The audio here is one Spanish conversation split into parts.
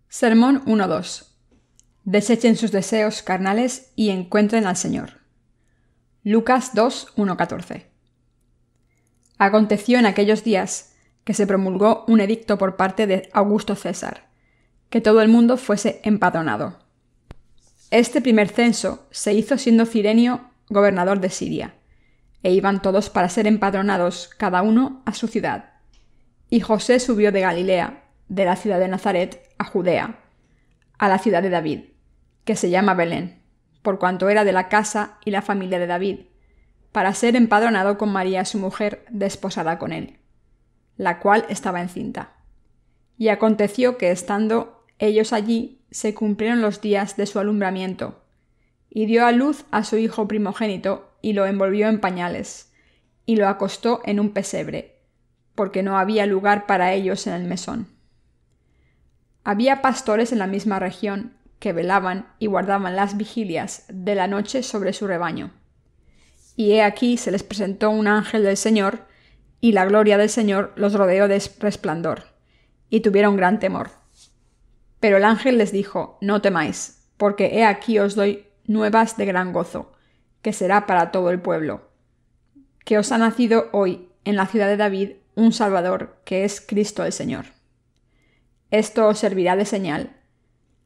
Sermón 1.2. Desechen sus deseos carnales y encuentren al Señor. Lucas 2.1.14. Aconteció en aquellos días que se promulgó un edicto por parte de Augusto César, que todo el mundo fuese empadronado. Este primer censo se hizo siendo Cirenio gobernador de Siria, e iban todos para ser empadronados, cada uno a su ciudad. Y José subió de Galilea, de la ciudad de Nazaret, a Judea, a la ciudad de David, que se llama Belén, por cuanto era de la casa y la familia de David, para ser empadronado con María su mujer, desposada con él, la cual estaba encinta. Y aconteció que, estando ellos allí, se cumplieron los días de su alumbramiento, y dio a luz a su hijo primogénito, y lo envolvió en pañales, y lo acostó en un pesebre, porque no había lugar para ellos en el mesón. Había pastores en la misma región que velaban y guardaban las vigilias de la noche sobre su rebaño. Y he aquí se les presentó un ángel del Señor, y la gloria del Señor los rodeó de resplandor, y tuvieron gran temor. Pero el ángel les dijo: No temáis, porque he aquí os doy nuevas de gran gozo, que será para todo el pueblo, que os ha nacido hoy en la ciudad de David un Salvador, que es Cristo el Señor. Esto os servirá de señal: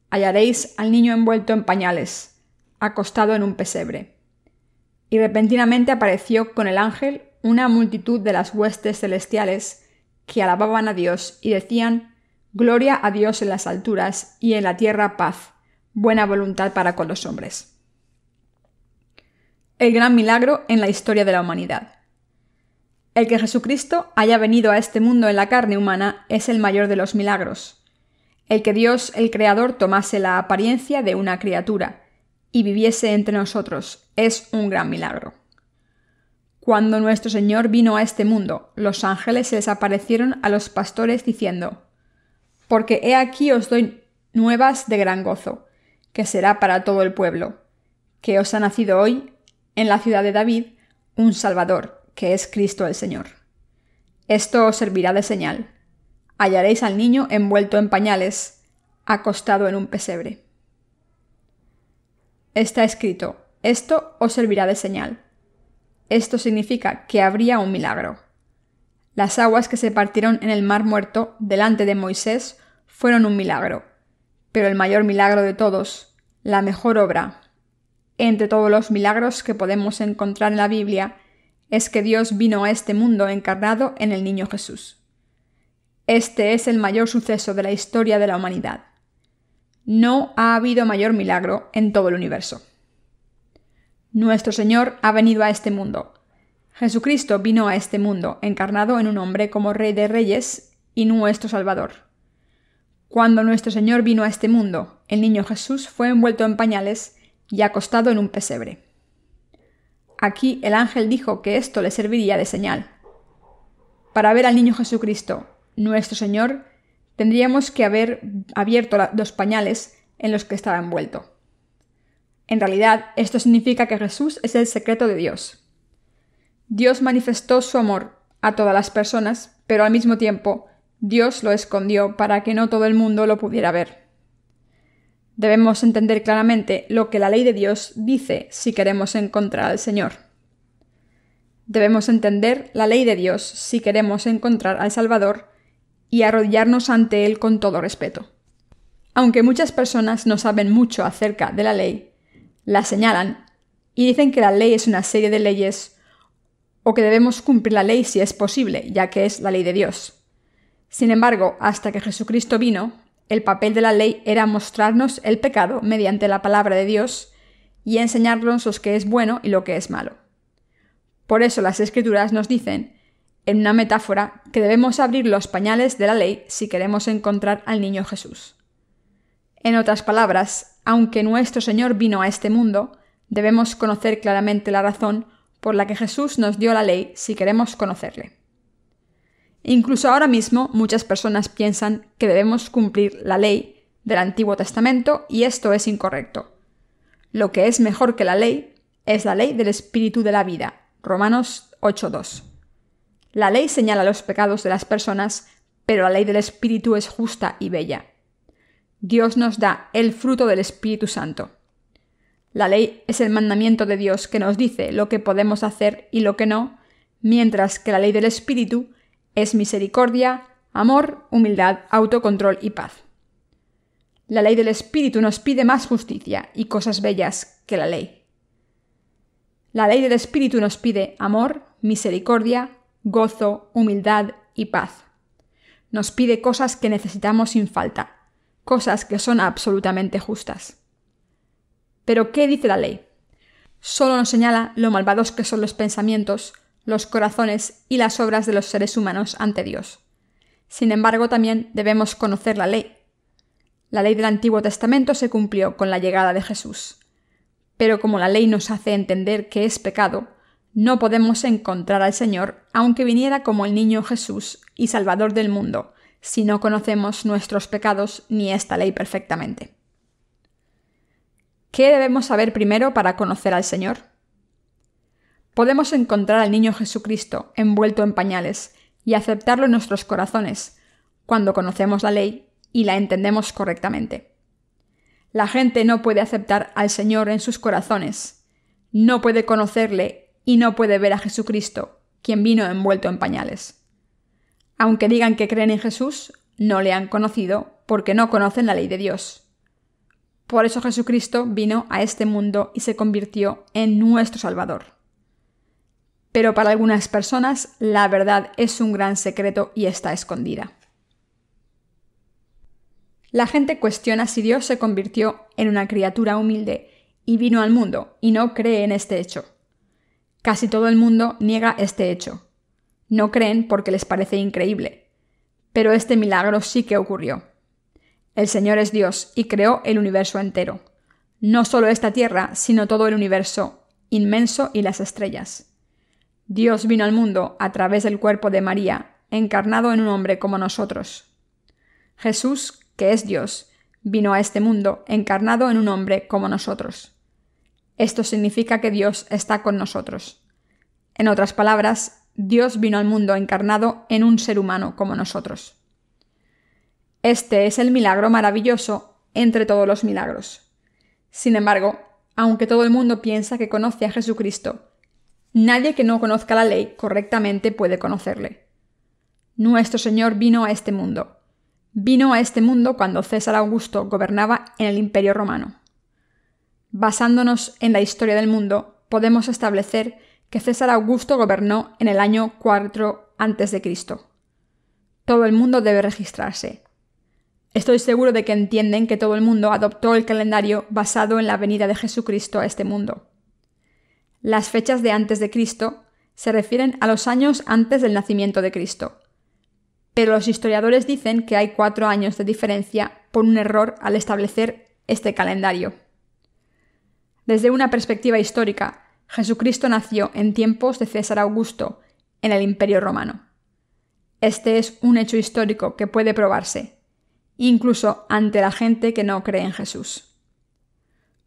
hallaréis al niño envuelto en pañales, acostado en un pesebre. Y repentinamente apareció con el ángel una multitud de las huestes celestiales que alababan a Dios y decían: Gloria a Dios en las alturas y en la tierra paz, buena voluntad para con los hombres. El gran milagro en la historia de la humanidad. El que Jesucristo haya venido a este mundo en la carne humana es el mayor de los milagros. El que Dios, el Creador, tomase la apariencia de una criatura y viviese entre nosotros es un gran milagro. Cuando nuestro Señor vino a este mundo, los ángeles se les aparecieron a los pastores diciendo: Porque he aquí os doy nuevas de gran gozo, que será para todo el pueblo, que os ha nacido hoy, en la ciudad de David, un Salvador, que es Cristo el Señor. Esto os servirá de señal: hallaréis al niño envuelto en pañales, acostado en un pesebre. Está escrito: esto os servirá de señal. Esto significa que habría un milagro. Las aguas que se partieron en el mar muerto delante de Moisés fueron un milagro, pero el mayor milagro de todos, la mejor obra, entre todos los milagros que podemos encontrar en la Biblia, es que Dios vino a este mundo encarnado en el niño Jesús. Este es el mayor suceso de la historia de la humanidad. No ha habido mayor milagro en todo el universo. Nuestro Señor ha venido a este mundo. Jesucristo vino a este mundo encarnado en un hombre como Rey de Reyes y nuestro Salvador. Cuando nuestro Señor vino a este mundo, el niño Jesús fue envuelto en pañales y acostado en un pesebre. Aquí el ángel dijo que esto le serviría de señal. Para ver al niño Jesucristo, nuestro Señor, tendríamos que haber abierto los pañales en los que estaba envuelto. En realidad, esto significa que Jesús es el secreto de Dios. Dios manifestó su amor a todas las personas, pero al mismo tiempo, Dios lo escondió para que no todo el mundo lo pudiera ver. Debemos entender claramente lo que la ley de Dios dice si queremos encontrar al Señor. Debemos entender la ley de Dios si queremos encontrar al Salvador y arrodillarnos ante Él con todo respeto. Aunque muchas personas no saben mucho acerca de la ley, la señalan y dicen que la ley es una serie de leyes o que debemos cumplir la ley si es posible, ya que es la ley de Dios. Sin embargo, hasta que Jesucristo vino, el papel de la ley era mostrarnos el pecado mediante la palabra de Dios y enseñarnos lo que es bueno y lo que es malo. Por eso las Escrituras nos dicen, en una metáfora, que debemos abrir los pañales de la ley si queremos encontrar al niño Jesús. En otras palabras, aunque nuestro Señor vino a este mundo, debemos conocer claramente la razón por la que Jesús nos dio la ley si queremos conocerle. Incluso ahora mismo muchas personas piensan que debemos cumplir la ley del Antiguo Testamento y esto es incorrecto. Lo que es mejor que la ley es la ley del Espíritu de la vida, Romanos 8:2. La ley señala los pecados de las personas, pero la ley del Espíritu es justa y bella. Dios nos da el fruto del Espíritu Santo. La ley es el mandamiento de Dios que nos dice lo que podemos hacer y lo que no, mientras que la ley del Espíritu es misericordia, amor, humildad, autocontrol y paz. La ley del Espíritu nos pide más justicia y cosas bellas que la ley. La ley del Espíritu nos pide amor, misericordia, gozo, humildad y paz. Nos pide cosas que necesitamos sin falta, cosas que son absolutamente justas. Pero, ¿qué dice la ley? Solo nos señala lo malvados que son los pensamientos, los corazones y las obras de los seres humanos ante Dios. Sin embargo, también debemos conocer la ley. La ley del Antiguo Testamento se cumplió con la llegada de Jesús. Pero como la ley nos hace entender que es pecado, no podemos encontrar al Señor aunque viniera como el niño Jesús y Salvador del mundo, si no conocemos nuestros pecados ni esta ley perfectamente. ¿Qué debemos saber primero para conocer al Señor? Podemos encontrar al niño Jesucristo envuelto en pañales y aceptarlo en nuestros corazones cuando conocemos la ley y la entendemos correctamente. La gente no puede aceptar al Señor en sus corazones, no puede conocerle y no puede ver a Jesucristo, quien vino envuelto en pañales. Aunque digan que creen en Jesús, no le han conocido porque no conocen la ley de Dios. Por eso Jesucristo vino a este mundo y se convirtió en nuestro Salvador. Pero para algunas personas la verdad es un gran secreto y está escondida. La gente cuestiona si Dios se convirtió en una criatura humilde y vino al mundo y no cree en este hecho. Casi todo el mundo niega este hecho. No creen porque les parece increíble. Pero este milagro sí que ocurrió. El Señor es Dios y creó el universo entero. No solo esta tierra, sino todo el universo inmenso y las estrellas. Dios vino al mundo a través del cuerpo de María, encarnado en un hombre como nosotros. Jesús, que es Dios, vino a este mundo encarnado en un hombre como nosotros. Esto significa que Dios está con nosotros. En otras palabras, Dios vino al mundo encarnado en un ser humano como nosotros. Este es el milagro maravilloso entre todos los milagros. Sin embargo, aunque todo el mundo piensa que conoce a Jesucristo, nadie que no conozca la ley correctamente puede conocerle. Nuestro Señor vino a este mundo. Vino a este mundo cuando César Augusto gobernaba en el Imperio Romano. Basándonos en la historia del mundo, podemos establecer que César Augusto gobernó en el año 4 a.C. Todo el mundo debe registrarse. Estoy seguro de que entienden que todo el mundo adoptó el calendario basado en la venida de Jesucristo a este mundo. Las fechas de antes de Cristo se refieren a los años antes del nacimiento de Cristo. Pero los historiadores dicen que hay 4 años de diferencia por un error al establecer este calendario. Desde una perspectiva histórica, Jesucristo nació en tiempos de César Augusto, en el Imperio Romano. Este es un hecho histórico que puede probarse, incluso ante la gente que no cree en Jesús.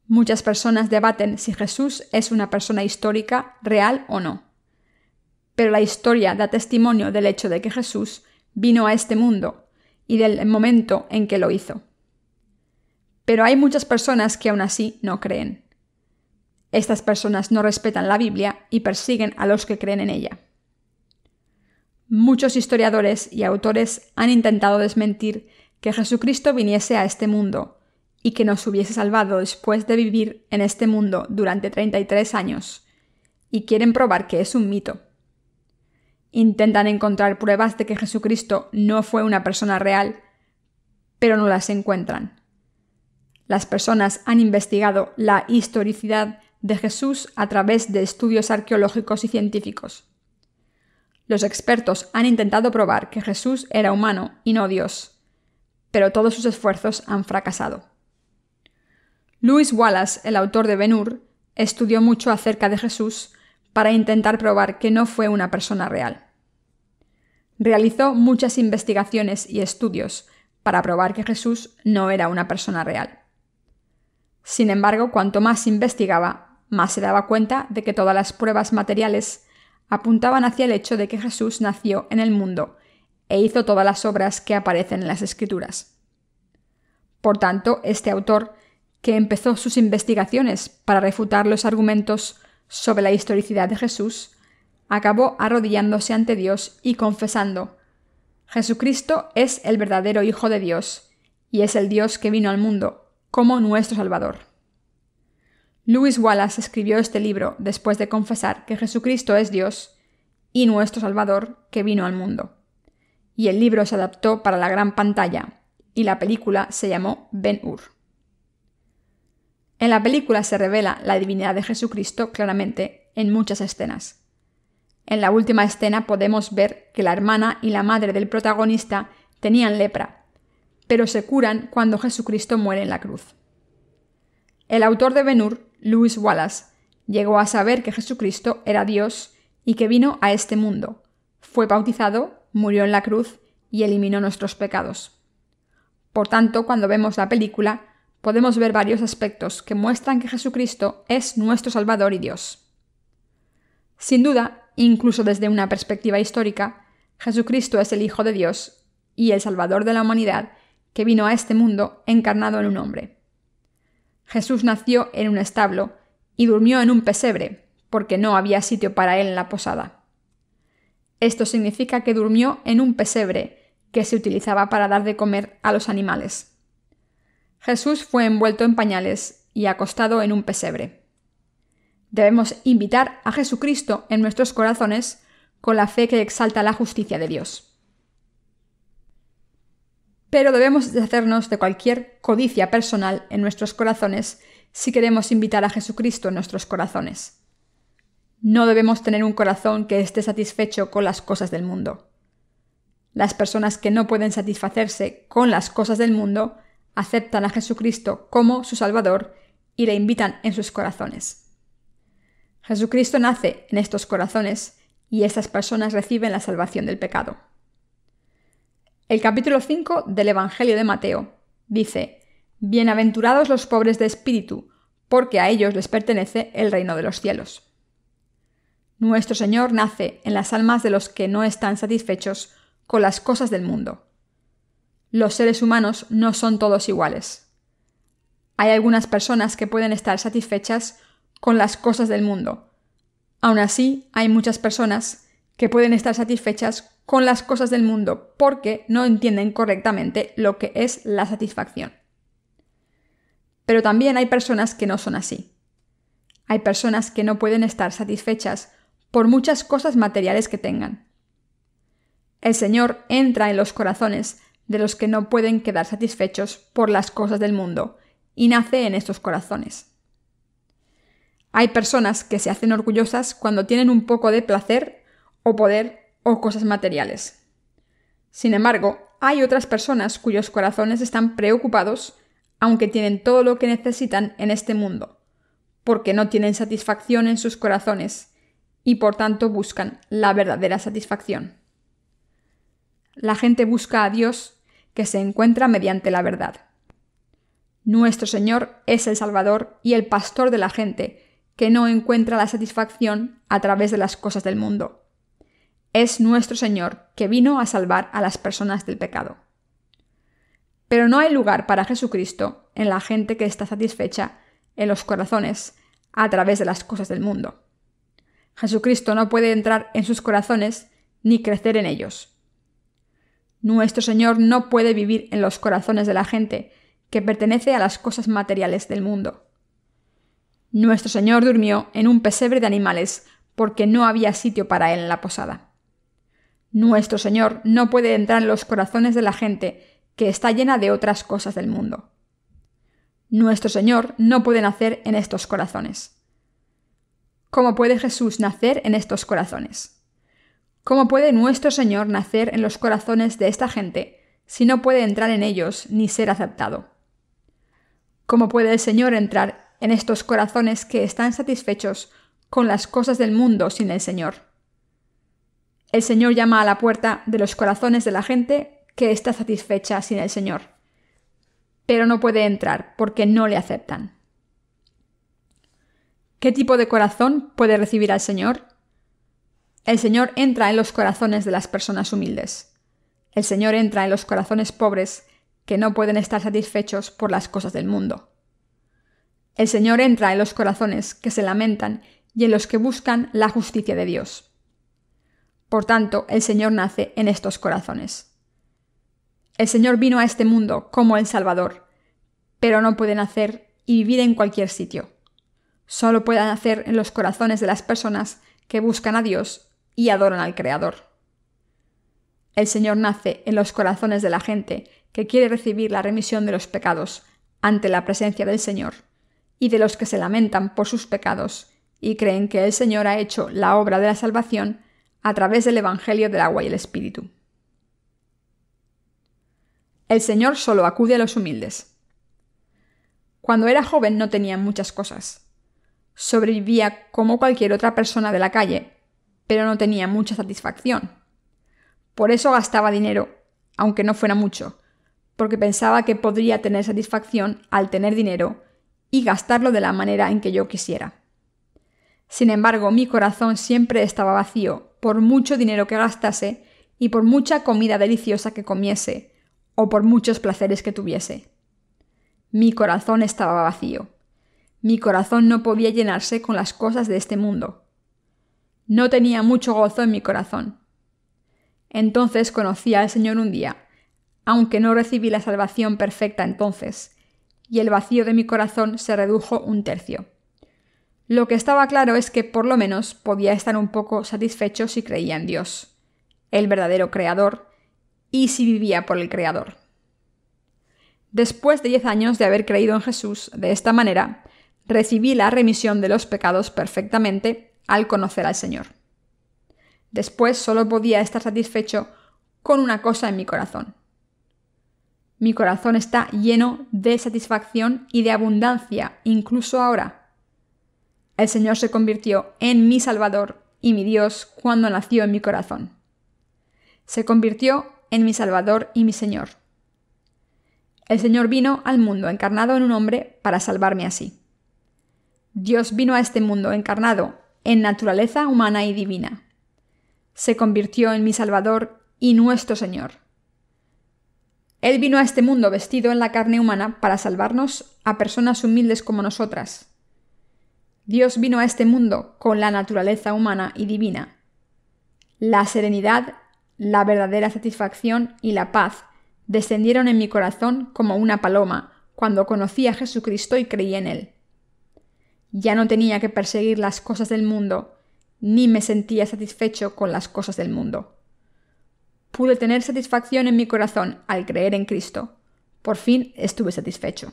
Muchas personas debaten si Jesús es una persona histórica, real o no. Pero la historia da testimonio del hecho de que Jesús vino a este mundo y del momento en que lo hizo. Pero hay muchas personas que aún así no creen. Estas personas no respetan la Biblia y persiguen a los que creen en ella. Muchos historiadores y autores han intentado desmentir que Jesucristo viniese a este mundo y que nos hubiese salvado después de vivir en este mundo durante 33 años, y quieren probar que es un mito. Intentan encontrar pruebas de que Jesucristo no fue una persona real, pero no las encuentran. Las personas han investigado la historicidad de Jesús a través de estudios arqueológicos y científicos. Los expertos han intentado probar que Jesús era humano y no Dios, pero todos sus esfuerzos han fracasado. Lewis Wallace, el autor de Ben-Hur, estudió mucho acerca de Jesús para intentar probar que no fue una persona real. Realizó muchas investigaciones y estudios para probar que Jesús no era una persona real. Sin embargo, cuanto más investigaba, más se daba cuenta de que todas las pruebas materiales apuntaban hacia el hecho de que Jesús nació en el mundo e hizo todas las obras que aparecen en las Escrituras. Por tanto, este autor, que empezó sus investigaciones para refutar los argumentos sobre la historicidad de Jesús, acabó arrodillándose ante Dios y confesando: Jesucristo es el verdadero Hijo de Dios, y es el Dios que vino al mundo como nuestro Salvador. Lewis Wallace escribió este libro después de confesar que Jesucristo es Dios y nuestro Salvador que vino al mundo. Y el libro se adaptó para la gran pantalla, y la película se llamó Ben-Hur. En la película se revela la divinidad de Jesucristo claramente en muchas escenas. En la última escena podemos ver que la hermana y la madre del protagonista tenían lepra, pero se curan cuando Jesucristo muere en la cruz. El autor de Ben-Hur, Lewis Wallace, llegó a saber que Jesucristo era Dios y que vino a este mundo, fue bautizado, murió en la cruz y eliminó nuestros pecados. Por tanto, cuando vemos la película, podemos ver varios aspectos que muestran que Jesucristo es nuestro Salvador y Dios. Sin duda, incluso desde una perspectiva histórica, Jesucristo es el Hijo de Dios y el Salvador de la humanidad que vino a este mundo encarnado en un hombre. Jesús nació en un establo y durmió en un pesebre, porque no había sitio para él en la posada. Esto significa que durmió en un pesebre que se utilizaba para dar de comer a los animales. Jesús fue envuelto en pañales y acostado en un pesebre. Debemos invitar a Jesucristo en nuestros corazones con la fe que exalta la justicia de Dios. Pero debemos deshacernos de cualquier codicia personal en nuestros corazones si queremos invitar a Jesucristo en nuestros corazones. No debemos tener un corazón que esté satisfecho con las cosas del mundo. Las personas que no pueden satisfacerse con las cosas del mundo aceptan a Jesucristo como su Salvador y le invitan en sus corazones. Jesucristo nace en estos corazones y estas personas reciben la salvación del pecado. El capítulo 5 del Evangelio de Mateo dice: Bienaventurados los pobres de espíritu, porque a ellos les pertenece el reino de los cielos. Nuestro Señor nace en las almas de los que no están satisfechos con las cosas del mundo. Los seres humanos no son todos iguales. Hay algunas personas que pueden estar satisfechas con las cosas del mundo. Aún así, hay muchas personas que pueden estar satisfechas con las cosas del mundo porque no entienden correctamente lo que es la satisfacción. Pero también hay personas que no son así. Hay personas que no pueden estar satisfechas por muchas cosas materiales que tengan. El Señor entra en los corazones de los que no pueden quedar satisfechos por las cosas del mundo y nace en estos corazones. Hay personas que se hacen orgullosas cuando tienen un poco de placer o poder o cosas materiales. Sin embargo, hay otras personas cuyos corazones están preocupados aunque tienen todo lo que necesitan en este mundo, porque no tienen satisfacción en sus corazones y por tanto buscan la verdadera satisfacción. La gente busca a Dios que se encuentra mediante la verdad. Nuestro Señor es el Salvador y el pastor de la gente que no encuentra la satisfacción a través de las cosas del mundo. Es nuestro Señor que vino a salvar a las personas del pecado. Pero no hay lugar para Jesucristo en la gente que está satisfecha en los corazones a través de las cosas del mundo. Jesucristo no puede entrar en sus corazones ni crecer en ellos. Nuestro Señor no puede vivir en los corazones de la gente que pertenece a las cosas materiales del mundo. Nuestro Señor durmió en un pesebre de animales porque no había sitio para él en la posada. Nuestro Señor no puede entrar en los corazones de la gente que está llena de otras cosas del mundo. Nuestro Señor no puede nacer en estos corazones. ¿Cómo puede Jesús nacer en estos corazones? ¿Cómo puede nuestro Señor nacer en los corazones de esta gente si no puede entrar en ellos ni ser aceptado? ¿Cómo puede el Señor entrar en estos corazones que están satisfechos con las cosas del mundo sin el Señor? El Señor llama a la puerta de los corazones de la gente que está satisfecha sin el Señor, pero no puede entrar porque no le aceptan. ¿Qué tipo de corazón puede recibir al Señor? El Señor entra en los corazones de las personas humildes. El Señor entra en los corazones pobres que no pueden estar satisfechos por las cosas del mundo. El Señor entra en los corazones que se lamentan y en los que buscan la justicia de Dios. Por tanto, el Señor nace en estos corazones. El Señor vino a este mundo como el Salvador, pero no puede nacer y vivir en cualquier sitio. Solo puede nacer en los corazones de las personas que buscan a Dios y adoran al Creador. El Señor nace en los corazones de la gente que quiere recibir la remisión de los pecados ante la presencia del Señor, y de los que se lamentan por sus pecados y creen que el Señor ha hecho la obra de la salvación a través del Evangelio del agua y el Espíritu. El Señor solo acude a los humildes. Cuando era joven no tenía muchas cosas. Sobrevivía como cualquier otra persona de la calle, pero no tenía mucha satisfacción. Por eso gastaba dinero, aunque no fuera mucho, porque pensaba que podría tener satisfacción al tener dinero y gastarlo de la manera en que yo quisiera. Sin embargo, mi corazón siempre estaba vacío por mucho dinero que gastase y por mucha comida deliciosa que comiese o por muchos placeres que tuviese. Mi corazón estaba vacío. Mi corazón no podía llenarse con las cosas de este mundo. No tenía mucho gozo en mi corazón. Entonces conocí al Señor un día, aunque no recibí la salvación perfecta entonces, y el vacío de mi corazón se redujo 1/3. Lo que estaba claro es que por lo menos podía estar un poco satisfecho si creía en Dios, el verdadero Creador, y si vivía por el Creador. Después de 10 años de haber creído en Jesús de esta manera, recibí la remisión de los pecados perfectamente al conocer al Señor. Después solo podía estar satisfecho con una cosa en mi corazón. Mi corazón está lleno de satisfacción y de abundancia, incluso ahora. El Señor se convirtió en mi Salvador y mi Dios cuando nació en mi corazón. Se convirtió en mi Salvador y mi Señor. El Señor vino al mundo encarnado en un hombre para salvarme así. Dios vino a este mundo encarnado en naturaleza humana y divina. Se convirtió en mi Salvador y nuestro Señor. Él vino a este mundo vestido en la carne humana para salvarnos a personas humildes como nosotras. Dios vino a este mundo con la naturaleza humana y divina. La serenidad, la verdadera satisfacción y la paz descendieron en mi corazón como una paloma cuando conocí a Jesucristo y creí en Él. Ya no tenía que perseguir las cosas del mundo, ni me sentía satisfecho con las cosas del mundo. Pude tener satisfacción en mi corazón al creer en Cristo. Por fin estuve satisfecho.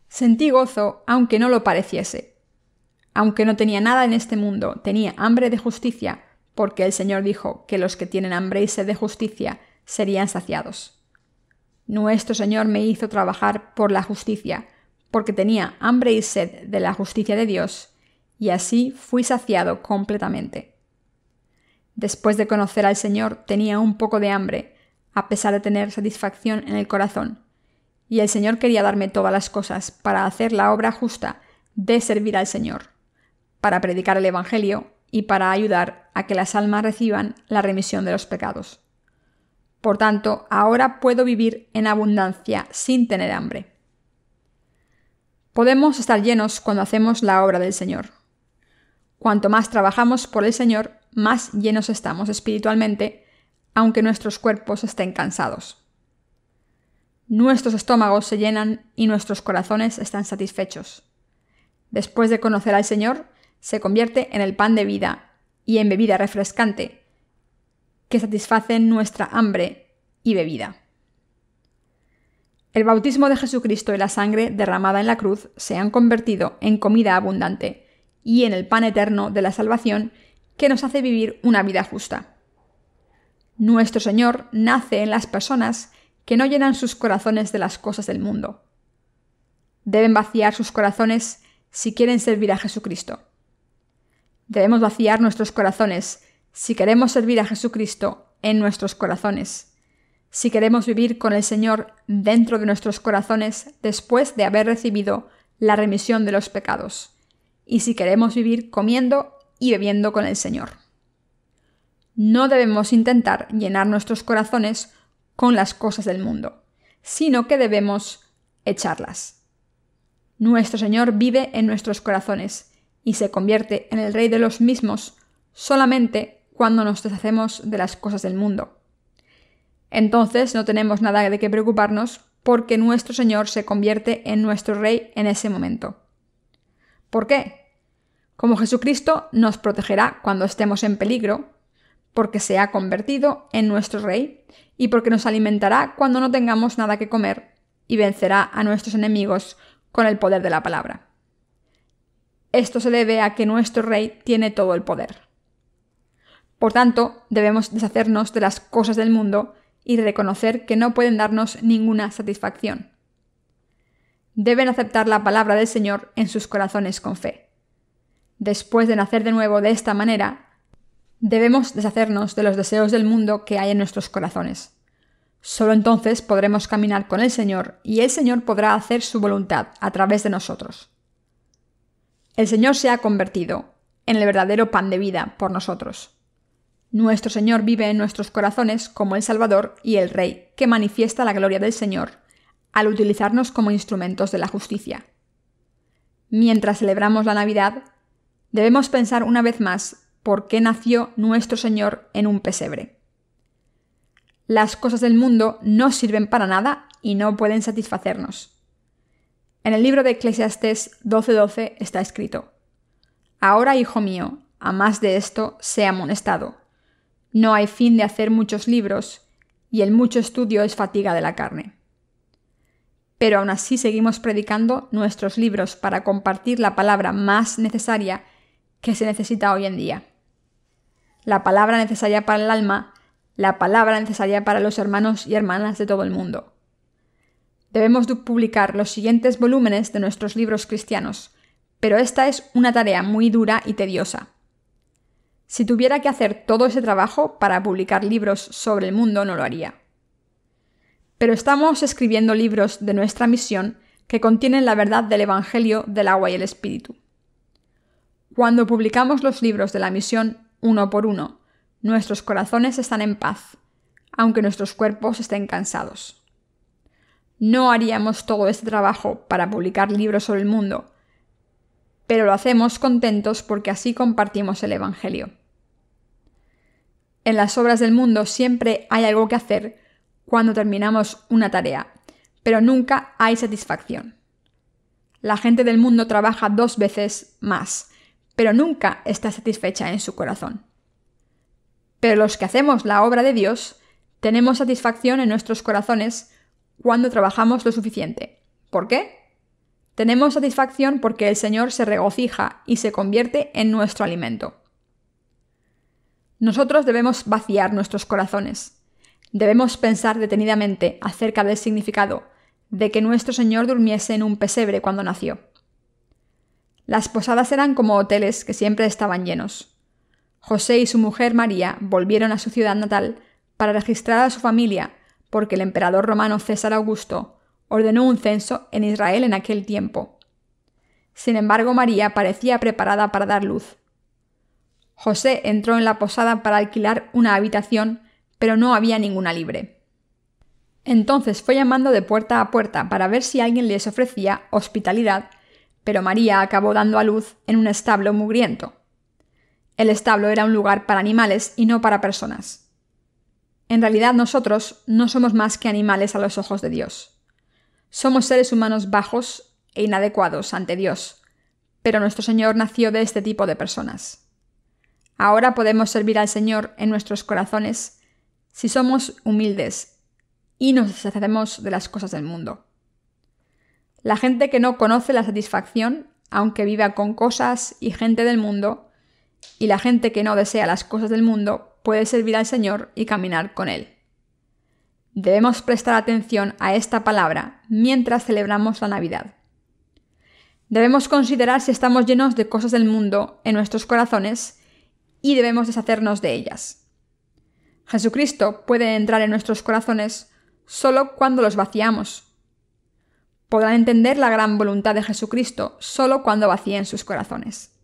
Sentí gozo aunque no lo pareciese. Aunque no tenía nada en este mundo, tenía hambre de justicia, porque el Señor dijo que los que tienen hambre y sed de justicia serían saciados. Nuestro Señor me hizo trabajar por la justicia, porque tenía hambre y sed de la justicia de Dios, y así fui saciado completamente. Después de conocer al Señor tenía un poco de hambre, a pesar de tener satisfacción en el corazón, y el Señor quería darme todas las cosas para hacer la obra justa de servir al Señor, para predicar el Evangelio y para ayudar a que las almas reciban la remisión de los pecados. Por tanto, ahora puedo vivir en abundancia sin tener hambre. Podemos estar llenos cuando hacemos la obra del Señor. Cuanto más trabajamos por el Señor, más llenos estamos espiritualmente, aunque nuestros cuerpos estén cansados. Nuestros estómagos se llenan y nuestros corazones están satisfechos. Después de conocer al Señor, se convierte en el pan de vida y en bebida refrescante, que satisfacen nuestra hambre y bebida. El bautismo de Jesucristo y la sangre derramada en la cruz se han convertido en comida abundante y en el pan eterno de la salvación que nos hace vivir una vida justa. Nuestro Señor nace en las personas que no llenan sus corazones de las cosas del mundo. Deben vaciar sus corazones si quieren servir a Jesucristo. Debemos vaciar nuestros corazones si queremos servir a Jesucristo en nuestros corazones, si queremos vivir con el Señor dentro de nuestros corazones después de haber recibido la remisión de los pecados, y si queremos vivir comiendo y bebiendo con el Señor. No debemos intentar llenar nuestros corazones con las cosas del mundo. sino que debemos echarlas. Nuestro Señor vive en nuestros corazones y se convierte en el Rey de los mismos solamente cuando nos deshacemos de las cosas del mundo. Entonces no tenemos nada de qué preocuparnos porque nuestro Señor se convierte en nuestro Rey en ese momento. ¿Por qué? Como Jesucristo nos protegerá cuando estemos en peligro, porque se ha convertido en nuestro Rey y porque nos alimentará cuando no tengamos nada que comer y vencerá a nuestros enemigos con el poder de la palabra. Esto se debe a que nuestro Rey tiene todo el poder. Por tanto, debemos deshacernos de las cosas del mundo y reconocer que no pueden darnos ninguna satisfacción. Deben aceptar la palabra del Señor en sus corazones con fe. Después de nacer de nuevo de esta manera, debemos deshacernos de los deseos del mundo que hay en nuestros corazones. Solo entonces podremos caminar con el Señor y el Señor podrá hacer su voluntad a través de nosotros. El Señor se ha convertido en el verdadero pan de vida por nosotros. Nuestro Señor vive en nuestros corazones como el Salvador y el Rey, que manifiesta la gloria del Señor al utilizarnos como instrumentos de la justicia. Mientras celebramos la Navidad, debemos pensar una vez más por qué nació nuestro Señor en un pesebre. Las cosas del mundo no sirven para nada y no pueden satisfacernos. En el libro de Eclesiastés 12:12 está escrito: «Ahora, hijo mío, a más de esto, sé amonestado. No hay fin de hacer muchos libros, y el mucho estudio es fatiga de la carne». Pero aún así seguimos predicando nuestros libros para compartir la palabra más necesaria que se necesita hoy en día. La palabra necesaria para el alma, la palabra necesaria para los hermanos y hermanas de todo el mundo. Debemos publicar los siguientes volúmenes de nuestros libros cristianos, pero esta es una tarea muy dura y tediosa. Si tuviera que hacer todo ese trabajo para publicar libros sobre el mundo, no lo haría. Pero estamos escribiendo libros de nuestra misión que contienen la verdad del Evangelio del agua y el Espíritu. Cuando publicamos los libros de la misión uno por uno, nuestros corazones están en paz, aunque nuestros cuerpos estén cansados. No haríamos todo este trabajo para publicar libros sobre el mundo, pero lo hacemos contentos porque así compartimos el Evangelio. En las obras del mundo siempre hay algo que hacer cuando terminamos una tarea, pero nunca hay satisfacción. La gente del mundo trabaja 2 veces más, pero nunca está satisfecha en su corazón. Pero los que hacemos la obra de Dios, tenemos satisfacción en nuestros corazones cuando trabajamos lo suficiente. ¿Por qué? Tenemos satisfacción porque el Señor se regocija y se convierte en nuestro alimento. Nosotros debemos vaciar nuestros corazones. Debemos pensar detenidamente acerca del significado de que nuestro Señor durmiese en un pesebre cuando nació. Las posadas eran como hoteles que siempre estaban llenos. José y su mujer María volvieron a su ciudad natal para registrar a su familia porque el emperador romano César Augusto ordenó un censo en Israel en aquel tiempo. Sin embargo, María parecía preparada para dar luz. José entró en la posada para alquilar una habitación, pero no había ninguna libre. Entonces fue llamando de puerta a puerta para ver si alguien les ofrecía hospitalidad, pero María acabó dando a luz en un establo mugriento. El establo era un lugar para animales y no para personas. En realidad nosotros no somos más que animales a los ojos de Dios. Somos seres humanos bajos e inadecuados ante Dios, pero nuestro Señor nació de este tipo de personas. Ahora podemos servir al Señor en nuestros corazones si somos humildes y nos deshacemos de las cosas del mundo. La gente que no conoce la satisfacción, aunque viva con cosas y gente del mundo, y la gente que no desea las cosas del mundo, puede servir al Señor y caminar con Él. Debemos prestar atención a esta palabra mientras celebramos la Navidad. Debemos considerar si estamos llenos de cosas del mundo en nuestros corazones y debemos deshacernos de ellas. Jesucristo puede entrar en nuestros corazones solo cuando los vaciamos. Podrán entender la gran voluntad de Jesucristo solo cuando vacíen sus corazones.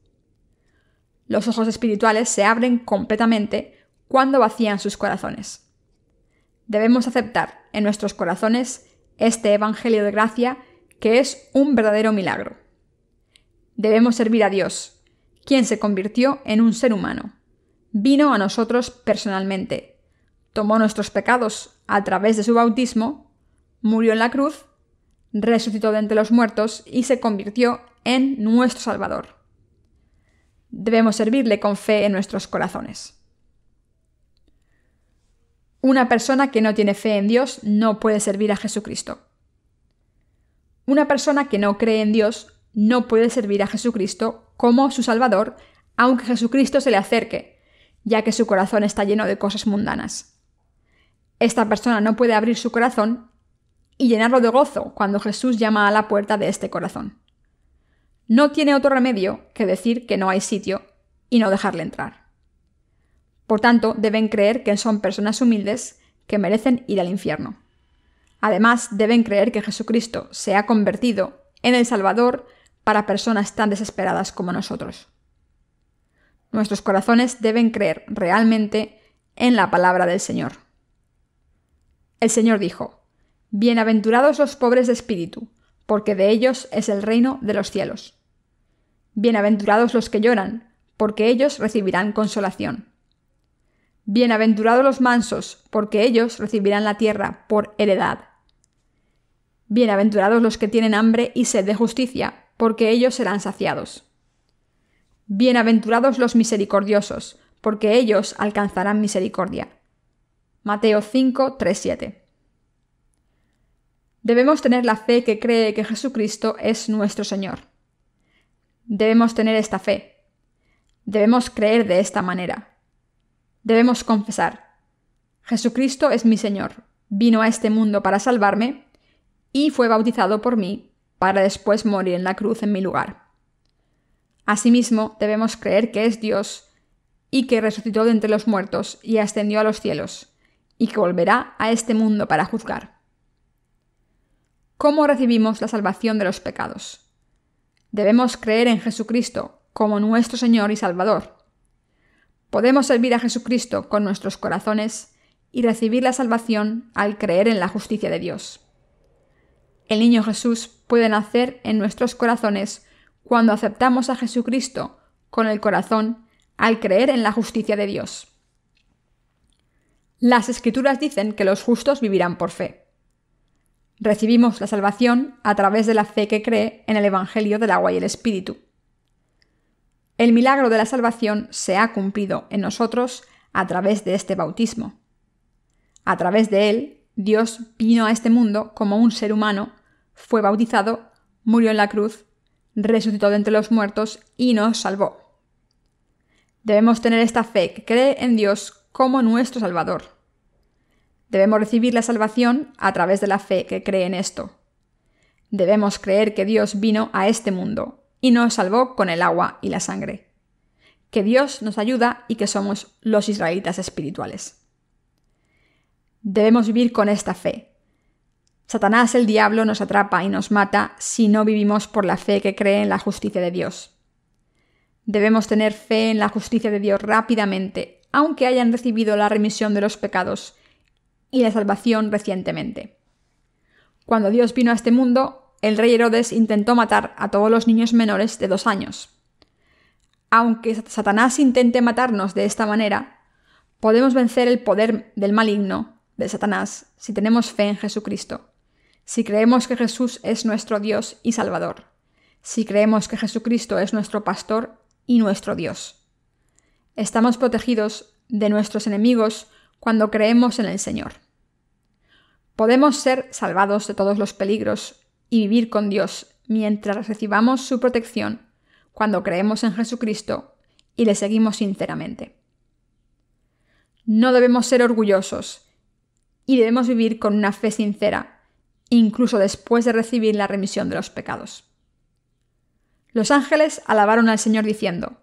Los ojos espirituales se abren completamente cuando vacían sus corazones. Debemos aceptar en nuestros corazones este Evangelio de gracia, que es un verdadero milagro. Debemos servir a Dios, quien se convirtió en un ser humano. Vino a nosotros personalmente, tomó nuestros pecados a través de su bautismo, murió en la cruz, resucitó de entre los muertos y se convirtió en nuestro Salvador. Debemos servirle con fe en nuestros corazones. Una persona que no tiene fe en Dios no puede servir a Jesucristo. Una persona que no cree en Dios no puede servir a Jesucristo como su Salvador, aunque Jesucristo se le acerque, ya que su corazón está lleno de cosas mundanas. Esta persona no puede abrir su corazón y llenarlo de gozo cuando Jesús llama a la puerta de este corazón. No tiene otro remedio que decir que no hay sitio y no dejarle entrar. Por tanto, deben creer que son personas humildes que merecen ir al infierno. Además, deben creer que Jesucristo se ha convertido en el Salvador para personas tan desesperadas como nosotros. Nuestros corazones deben creer realmente en la palabra del Señor. El Señor dijo: «Bienaventurados los pobres de espíritu, porque de ellos es el reino de los cielos. Bienaventurados los que lloran, porque ellos recibirán consolación. Bienaventurados los mansos, porque ellos recibirán la tierra por heredad. Bienaventurados los que tienen hambre y sed de justicia, porque ellos serán saciados. Bienaventurados los misericordiosos, porque ellos alcanzarán misericordia». Mateo 5, 3, 7. Debemos tener la fe que cree que Jesucristo es nuestro Señor. Debemos tener esta fe. Debemos creer de esta manera. Debemos confesar: Jesucristo es mi Señor, vino a este mundo para salvarme y fue bautizado por mí para después morir en la cruz en mi lugar. Asimismo, debemos creer que es Dios y que resucitó de entre los muertos y ascendió a los cielos, y que volverá a este mundo para juzgar. ¿Cómo recibimos la salvación de los pecados? Debemos creer en Jesucristo como nuestro Señor y Salvador. Podemos servir a Jesucristo con nuestros corazones y recibir la salvación al creer en la justicia de Dios. El niño Jesús puede nacer en nuestros corazones cuando aceptamos a Jesucristo con el corazón al creer en la justicia de Dios. Las Escrituras dicen que los justos vivirán por fe. Recibimos la salvación a través de la fe que cree en el Evangelio del agua y el Espíritu. El milagro de la salvación se ha cumplido en nosotros a través de este bautismo. A través de él, Dios vino a este mundo como un ser humano, fue bautizado, murió en la cruz, resucitó de entre los muertos y nos salvó. Debemos tener esta fe que cree en Dios como nuestro Salvador. Debemos recibir la salvación a través de la fe que cree en esto. Debemos creer que Dios vino a este mundo y nos salvó con el agua y la sangre. Que Dios nos ayuda y que somos los israelitas espirituales. Debemos vivir con esta fe. Satanás, el diablo, nos atrapa y nos mata si no vivimos por la fe que cree en la justicia de Dios. Debemos tener fe en la justicia de Dios rápidamente, aunque hayan recibido la remisión de los pecados y la salvación recientemente. Cuando Dios vino a este mundo, el rey Herodes intentó matar a todos los niños menores de 2 años. Aunque Satanás intente matarnos de esta manera, podemos vencer el poder del maligno, de Satanás, si tenemos fe en Jesucristo, si creemos que Jesús es nuestro Dios y Salvador, si creemos que Jesucristo es nuestro pastor y nuestro Dios. Estamos protegidos de nuestros enemigos cuando creemos en el Señor. Podemos ser salvados de todos los peligros y vivir con Dios mientras recibamos su protección cuando creemos en Jesucristo y le seguimos sinceramente. No debemos ser orgullosos y debemos vivir con una fe sincera, incluso después de recibir la remisión de los pecados. Los ángeles alabaron al Señor diciendo: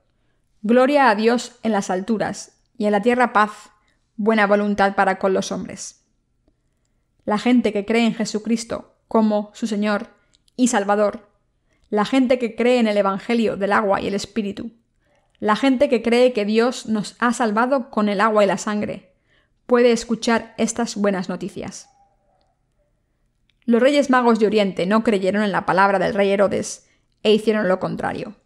«Gloria a Dios en las alturas y en la tierra paz, buena voluntad para con los hombres». La gente que cree en Jesucristo como su Señor y Salvador, la gente que cree en el Evangelio del agua y el Espíritu, la gente que cree que Dios nos ha salvado con el agua y la sangre, puede escuchar estas buenas noticias. Los reyes magos de Oriente no creyeron en la palabra del rey Herodes e hicieron lo contrario.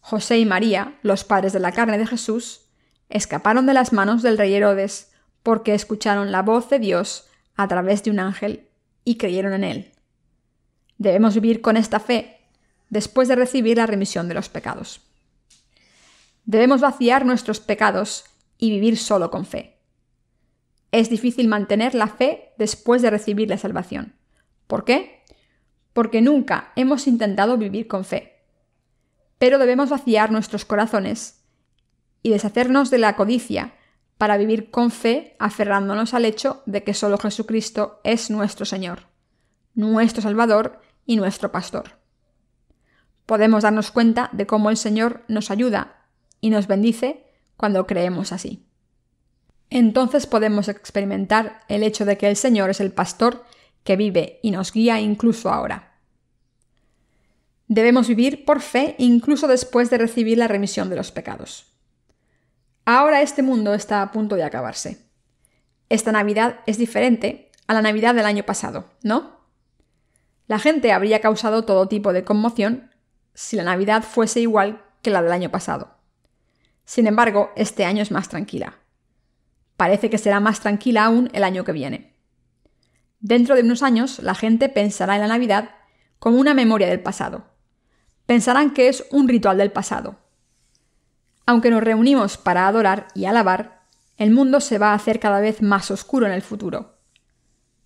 José y María, los padres de la carne de Jesús, escaparon de las manos del rey Herodes porque escucharon la voz de Dios a través de un ángel y creyeron en él. Debemos vivir con esta fe después de recibir la remisión de los pecados. Debemos vaciar nuestros pecados y vivir solo con fe. Es difícil mantener la fe después de recibir la salvación. ¿Por qué? Porque nunca hemos intentado vivir con fe. Pero debemos vaciar nuestros corazones y deshacernos de la codicia para vivir con fe, aferrándonos al hecho de que solo Jesucristo es nuestro Señor, nuestro Salvador y nuestro Pastor. Podemos darnos cuenta de cómo el Señor nos ayuda y nos bendice cuando creemos así. Entonces podemos experimentar el hecho de que el Señor es el Pastor que vive y nos guía incluso ahora. Debemos vivir por fe incluso después de recibir la remisión de los pecados. Ahora este mundo está a punto de acabarse. Esta Navidad es diferente a la Navidad del año pasado, ¿no? La gente habría causado todo tipo de conmoción si la Navidad fuese igual que la del año pasado. Sin embargo, este año es más tranquila. Parece que será más tranquila aún el año que viene. Dentro de unos años, la gente pensará en la Navidad como una memoria del pasado. Pensarán que es un ritual del pasado. Aunque nos reunimos para adorar y alabar, el mundo se va a hacer cada vez más oscuro en el futuro.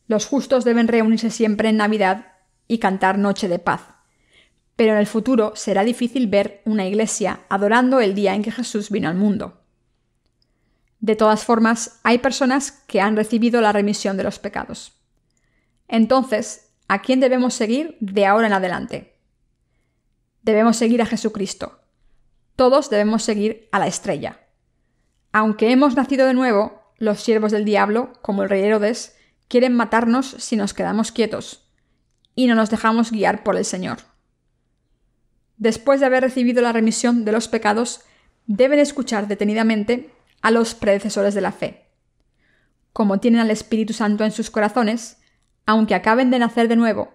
Los justos deben reunirse siempre en Navidad y cantar Noche de Paz. Pero en el futuro será difícil ver una iglesia adorando el día en que Jesús vino al mundo. De todas formas, hay personas que han recibido la remisión de los pecados. Entonces, ¿a quién debemos seguir de ahora en adelante? Debemos seguir a Jesucristo. Todos debemos seguir a la estrella. Aunque hemos nacido de nuevo, los siervos del diablo, como el rey Herodes, quieren matarnos si nos quedamos quietos y no nos dejamos guiar por el Señor. Después de haber recibido la remisión de los pecados, deben escuchar detenidamente a los predecesores de la fe. Como tienen al Espíritu Santo en sus corazones, aunque acaben de nacer de nuevo,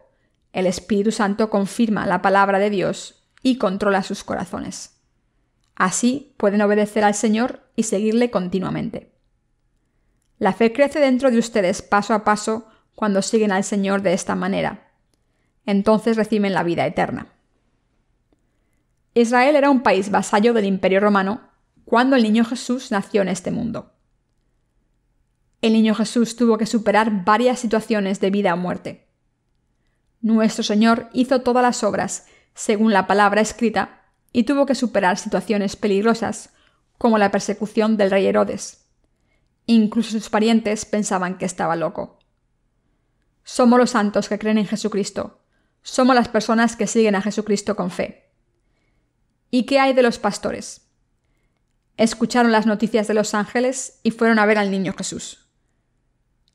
el Espíritu Santo confirma la palabra de Dios y controla sus corazones. Así pueden obedecer al Señor y seguirle continuamente. La fe crece dentro de ustedes paso a paso cuando siguen al Señor de esta manera. Entonces reciben la vida eterna. Israel era un país vasallo del Imperio Romano cuando el niño Jesús nació en este mundo. El niño Jesús tuvo que superar varias situaciones de vida o muerte. Nuestro Señor hizo todas las obras según la palabra escrita y tuvo que superar situaciones peligrosas como la persecución del rey Herodes. Incluso sus parientes pensaban que estaba loco. Somos los santos que creen en Jesucristo. Somos las personas que siguen a Jesucristo con fe. ¿Y qué hay de los pastores? Escucharon las noticias de los ángeles y fueron a ver al niño Jesús.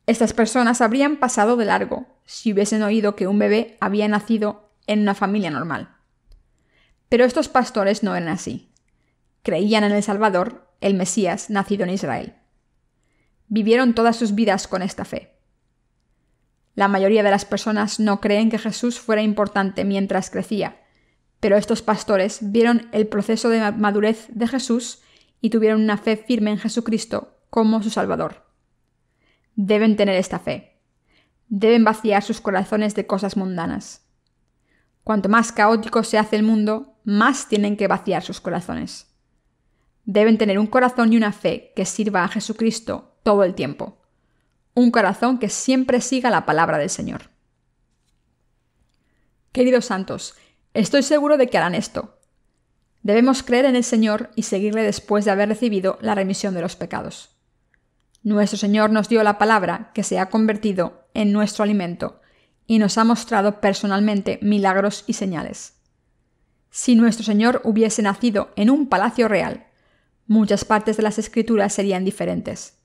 Estas personas habrían pasado de largo si hubiesen oído que un bebé había nacido en una familia normal. Pero estos pastores no eran así. Creían en el Salvador, el Mesías, nacido en Israel. Vivieron todas sus vidas con esta fe. La mayoría de las personas no creen que Jesús fuera importante mientras crecía, pero estos pastores vieron el proceso de madurez de Jesús y tuvieron una fe firme en Jesucristo como su Salvador. Deben tener esta fe. Deben vaciar sus corazones de cosas mundanas. Cuanto más caótico se hace el mundo, más tienen que vaciar sus corazones. Deben tener un corazón y una fe que sirva a Jesucristo todo el tiempo. Un corazón que siempre siga la palabra del Señor. Queridos santos, estoy seguro de que harán esto. Debemos creer en el Señor y seguirle después de haber recibido la remisión de los pecados. Nuestro Señor nos dio la palabra que se ha convertido en nuestro alimento y nos ha mostrado personalmente milagros y señales. Si nuestro Señor hubiese nacido en un palacio real, muchas partes de las Escrituras serían diferentes.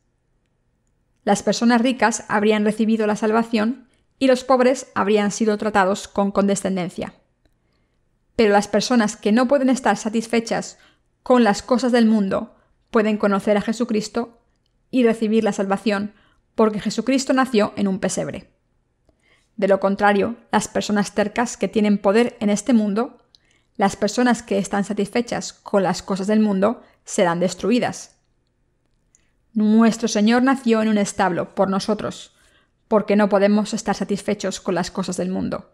Las personas ricas habrían recibido la salvación y los pobres habrían sido tratados con condescendencia. Pero las personas que no pueden estar satisfechas con las cosas del mundo pueden conocer a Jesucristo y recibir la salvación porque Jesucristo nació en un pesebre. De lo contrario, las personas tercas que tienen poder en este mundo, las personas que están satisfechas con las cosas del mundo, serán destruidas. Nuestro Señor nació en un establo por nosotros, porque no podemos estar satisfechos con las cosas del mundo.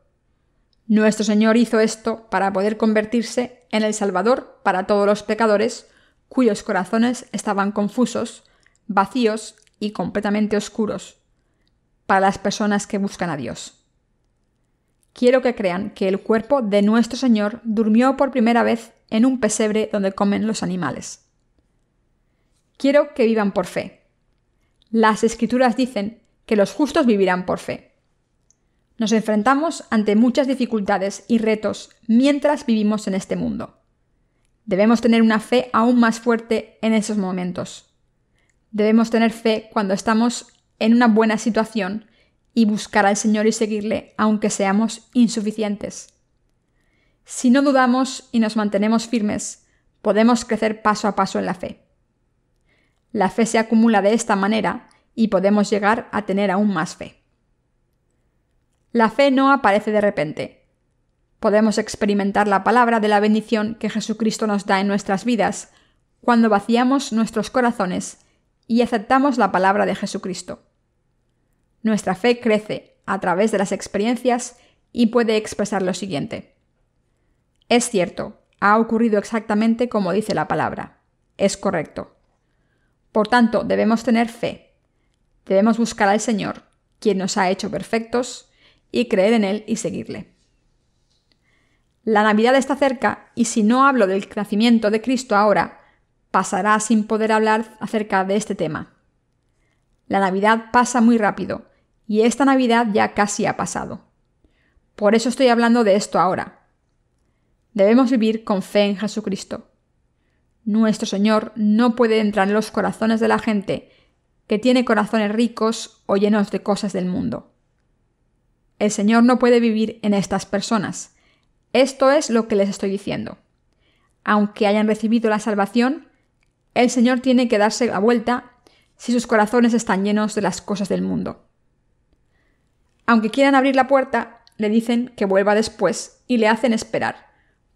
Nuestro Señor hizo esto para poder convertirse en el Salvador para todos los pecadores cuyos corazones estaban confusos, vacíos y completamente oscuros, para las personas que buscan a Dios. Quiero que crean que el cuerpo de nuestro Señor durmió por primera vez en un pesebre donde comen los animales. Quiero que vivan por fe. Las Escrituras dicen que los justos vivirán por fe. Nos enfrentamos ante muchas dificultades y retos mientras vivimos en este mundo. Debemos tener una fe aún más fuerte en esos momentos. Debemos tener fe cuando estamos en una buena situación y buscar al Señor y seguirle aunque seamos insuficientes. Si no dudamos y nos mantenemos firmes, podemos crecer paso a paso en la fe. La fe se acumula de esta manera y podemos llegar a tener aún más fe. La fe no aparece de repente. Podemos experimentar la palabra de la bendición que Jesucristo nos da en nuestras vidas cuando vaciamos nuestros corazones y aceptamos la palabra de Jesucristo. Nuestra fe crece a través de las experiencias y puede expresar lo siguiente. Es cierto, ha ocurrido exactamente como dice la palabra. Es correcto. Por tanto, debemos tener fe. Debemos buscar al Señor, quien nos ha hecho perfectos, y creer en Él y seguirle. La Navidad está cerca y si no hablo del nacimiento de Cristo ahora, pasará sin poder hablar acerca de este tema. La Navidad pasa muy rápido y esta Navidad ya casi ha pasado. Por eso estoy hablando de esto ahora. Debemos vivir con fe en Jesucristo. Nuestro Señor no puede entrar en los corazones de la gente que tiene corazones ricos o llenos de cosas del mundo. El Señor no puede vivir en estas personas. Esto es lo que les estoy diciendo. Aunque hayan recibido la salvación, el Señor tiene que darse la vuelta si sus corazones están llenos de las cosas del mundo. Aunque quieran abrir la puerta, le dicen que vuelva después y le hacen esperar,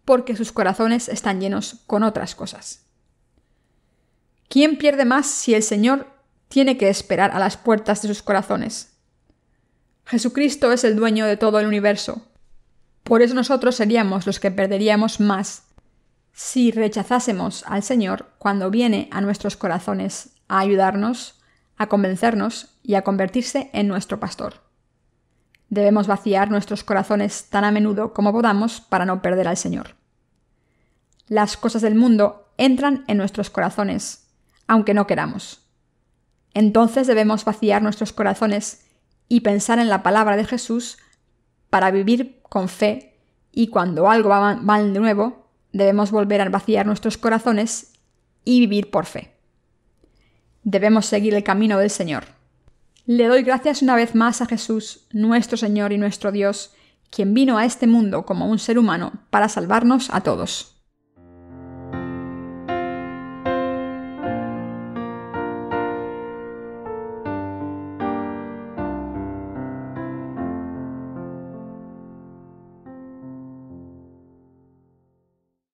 porque sus corazones están llenos con otras cosas. ¿Quién pierde más si el Señor tiene que esperar a las puertas de sus corazones? Jesucristo es el dueño de todo el universo. Por eso nosotros seríamos los que perderíamos más si rechazásemos al Señor cuando viene a nuestros corazones a ayudarnos, a convencernos y a convertirse en nuestro pastor. Debemos vaciar nuestros corazones tan a menudo como podamos para no perder al Señor. Las cosas del mundo entran en nuestros corazones, aunque no queramos. Entonces debemos vaciar nuestros corazones y pensar en la palabra de Jesús para vivir con fe, y cuando algo va mal de nuevo, debemos volver a vaciar nuestros corazones y vivir por fe. Debemos seguir el camino del Señor. Le doy gracias una vez más a Jesús, nuestro Señor y nuestro Dios, quien vino a este mundo como un ser humano para salvarnos a todos.